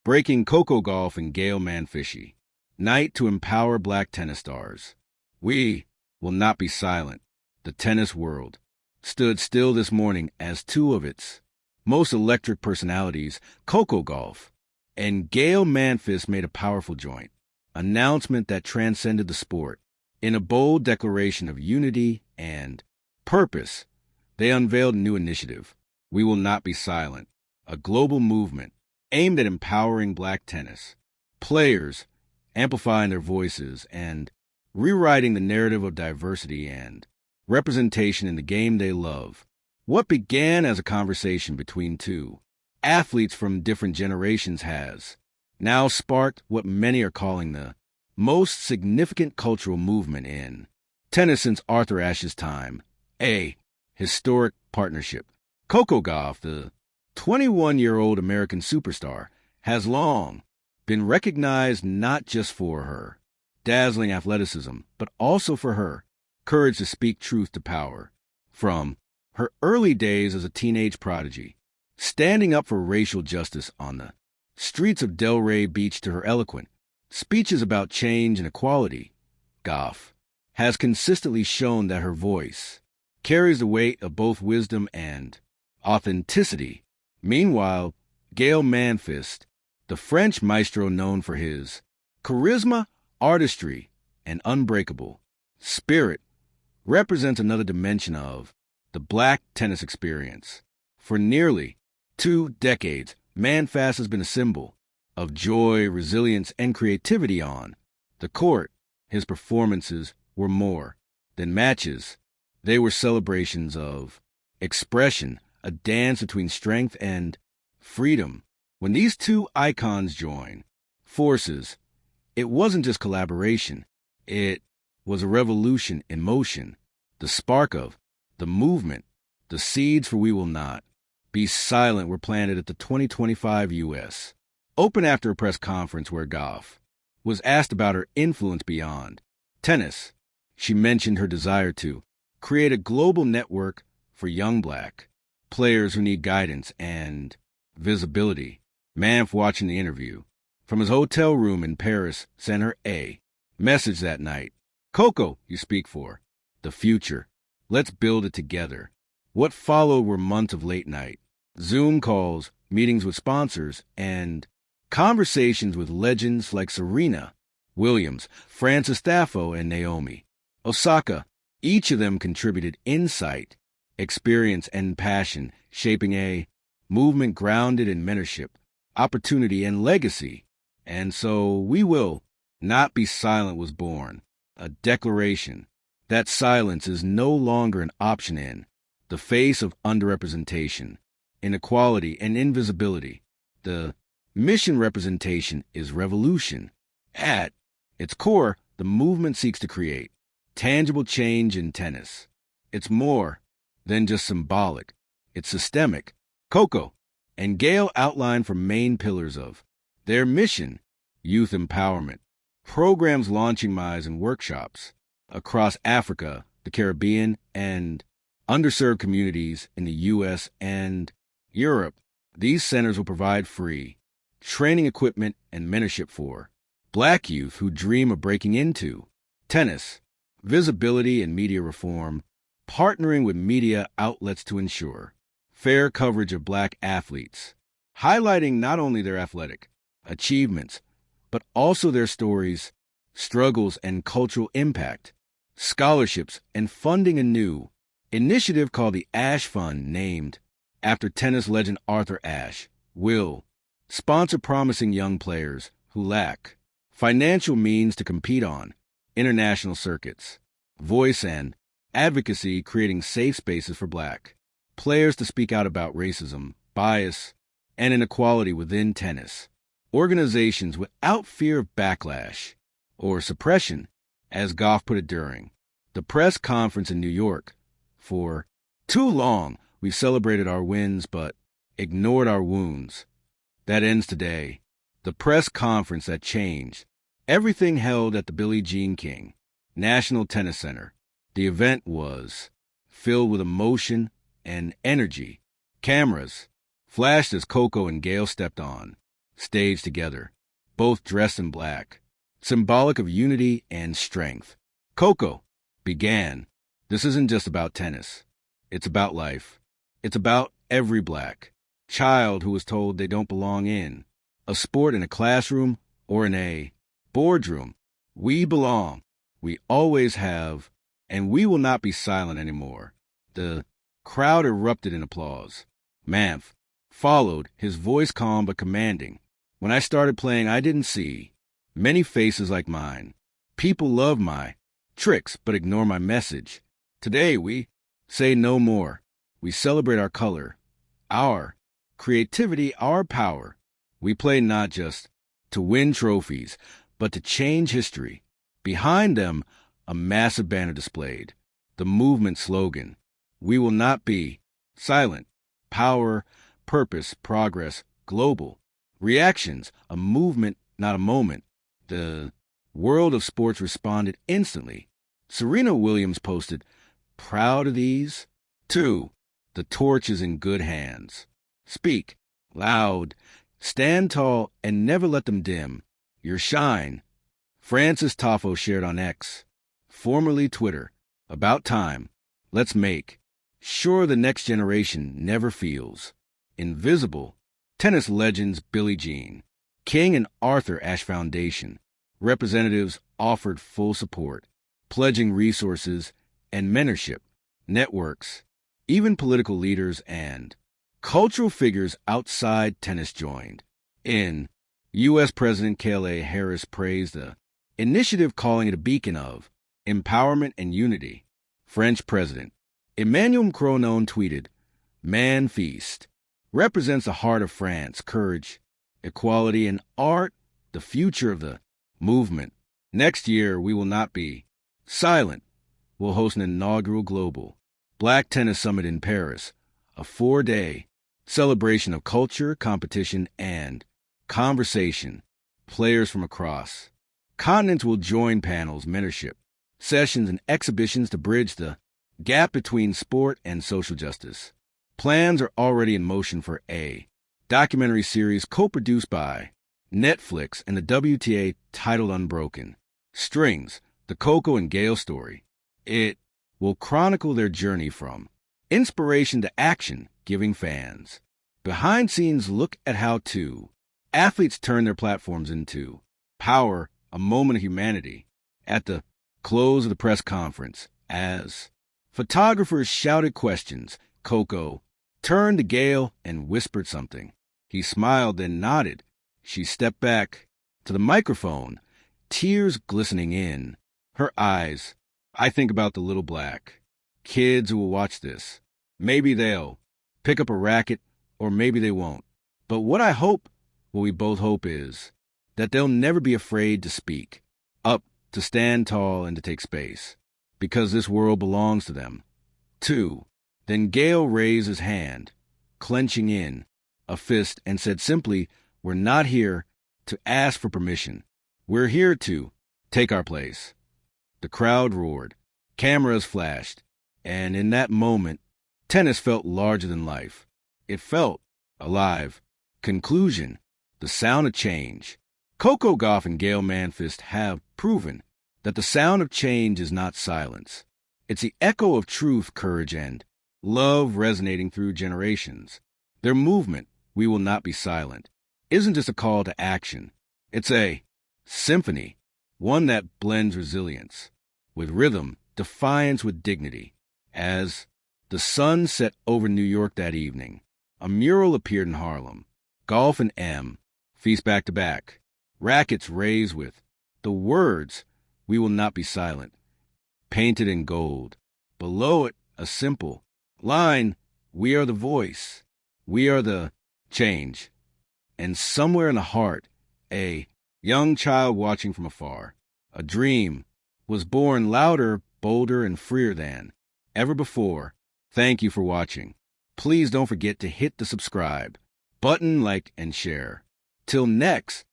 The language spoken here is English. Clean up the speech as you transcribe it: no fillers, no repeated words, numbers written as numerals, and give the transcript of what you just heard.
breaking Coco Gauff and Gaël Monfils. Night to empower black tennis stars. We will not be silent. The tennis world stood still this morning as two of its most electric personalities, Coco Gauff and Gaël Monfils, made a powerful joint announcement that transcended the sport. In a bold declaration of unity and purpose, they unveiled a new initiative, We Will Not Be Silent, a global movement aimed at empowering black tennis players, amplifying their voices, and rewriting the narrative of diversity and representation in the game they love. What began as a conversation between two athletes from different generations has now sparked what many are calling the most significant cultural movement in tennis since Arthur Ashe's time, a historic partnership. Coco Gauff, the 21-year-old American superstar, has long been recognized not just for her dazzling athleticism, but also for her courage to speak truth to power. From her early days as a teenage prodigy, standing up for racial justice on the streets of Delray Beach, to her eloquent speeches about change and equality, Gauff has consistently shown that her voice carries the weight of both wisdom and authenticity. Meanwhile, Gaël Monfils, the French maestro known for his charisma, artistry, and unbreakable spirit, represents another dimension of the black tennis experience. For nearly 2 decades, Monfils has been a symbol of joy, resilience, and creativity on the court. His performances were more than matches. They were celebrations of expression, a dance between strength and freedom. When these two icons joined forces, it wasn't just collaboration. It was a revolution in motion, the spark of the movement. The seeds for We Will Not Be Silent were planted at the 2025 U.S. Open after a press conference where Gauff was asked about her influence beyond tennis. She mentioned her desire to create a global network for young black players who need guidance and visibility. Manf, watching the interview from his hotel room in Paris, sent her a message that night. Coco, you speak for the future. Let's build it together. What followed were months of late night Zoom calls, meetings with sponsors, and conversations with legends like Serena Williams, Frances Staffo, and Naomi Osaka. Each of them contributed insight, experience, and passion, shaping a movement grounded in mentorship, opportunity, and legacy. And so We Will Not Be Silent was born, a declaration that silence is no longer an option in the face of underrepresentation, inequality, and invisibility. The mission representation is revolution. At its core, the movement seeks to create tangible change in tennis. It's more than just symbolic. It's systemic. Coco and Gaël outlined for main pillars of their mission: youth empowerment, programs launching MICE and workshops across Africa, the Caribbean, and underserved communities in the U.S. and Europe. These centers will provide free training equipment and mentorship for black youth who dream of breaking into tennis, visibility and media reform, partnering with media outlets to ensure fair coverage of black athletes, highlighting not only their athletic achievements, but also their stories, struggles, and cultural impact, scholarships, and funding. A new initiative called the Ashe Fund, named after tennis legend Arthur Ashe, will sponsor promising young players who lack financial means to compete on international circuits. Voice and advocacy, creating safe spaces for black players to speak out about racism, bias, and inequality within tennis. Organizations without fear of backlash or suppression, as Gauff put it during the press conference in New York. For too long, we've celebrated our wins but ignored our wounds. That ends today. The press conference that changed everything, held at the Billie Jean King National Tennis Center. The event was filled with emotion and energy. Cameras flashed as Coco and Gaël stepped on stage together, both dressed in black, symbolic of unity and strength. Coco began. This isn't just about tennis. It's about life. It's about every black child who was told they don't belong in a sport, in a classroom, or in a boardroom. We belong. We always have, and we will not be silent anymore. The crowd erupted in applause. Manf followed, his voice calm but commanding. When I started playing, I didn't see many faces like mine. People love my tricks but ignore my message. Today we say no more. We celebrate our color, our creativity, our power. We play not just to win trophies, but to change history. Behind them, a massive banner displayed. The movement slogan, "We will not be silent." Power, purpose, progress, global. Reactions, a movement, not a moment. The world of sports responded instantly. Serena Williams posted, "Proud of these." 2. The torch is in good hands. Speak loud, stand tall, and never let them dim your shine. Francis Toffo shared on X, formerly Twitter, "About time. Let's make sure the next generation never feels invisible." Tennis legends Billie Jean King and Arthur Ashe Foundation representatives offered full support, pledging resources and mentorship. Networks, even political leaders and cultural figures outside tennis joined in. U.S. President Kamala Harris praised the initiative, calling it a beacon of empowerment and unity. French President Emmanuel Macron tweeted, "Man Feast represents the heart of France, courage, equality, and art, the future of the movement. Next year, we will not be silent. We'll host an inaugural global Black Tennis Summit in Paris, a 4-day celebration of culture, competition, and conversation. Players from across continents will join panels, mentorship sessions, and exhibitions to bridge the gap between sport and social justice. Plans are already in motion for a documentary series co-produced by Netflix and the WTA titled Unbroken Strings, the Coco and Gaël story. It will chronicle their journey from inspiration to action, giving fans behind-scenes look at how two athletes turn their platforms into power, a moment of humanity. At the close of the press conference, as photographers shouted questions, Coco turned to Gaël and whispered something. He smiled, then nodded. She stepped back to the microphone, tears glistening in her eyes. "I think about the little black kids who will watch this. Maybe they'll pick up a racket, or maybe they won't. But what we both hope is that they'll never be afraid to speak up, to stand tall, and to take space, because this world belongs to them." 2. Then Gaël raised his hand, clenching in a fist, and said simply, "We're not here to ask for permission. We're here to take our place." The crowd roared, cameras flashed, and in that moment, tennis felt larger than life. It felt alive. Conclusion, the sound of change. Coco Gauff and Gaël Monfils have proven that the sound of change is not silence. It's the echo of truth, courage, and love resonating through generations. Their movement, "We Will Not Be Silent," isn't just a call to action. It's a symphony, one that blends resilience with rhythm, defiance with dignity. As the sun set over New York that evening, a mural appeared in Harlem. Gauff and M feast back to back, rackets raised with the words, "We will not be silent," painted in gold. Below it, a simple line, "We are the voice. We are the change." And somewhere in the heart, a young child watching from afar, a dream was born, louder, bolder, and freer than ever before. Thank you for watching. Please don't forget to hit the subscribe button, like, and share. Till next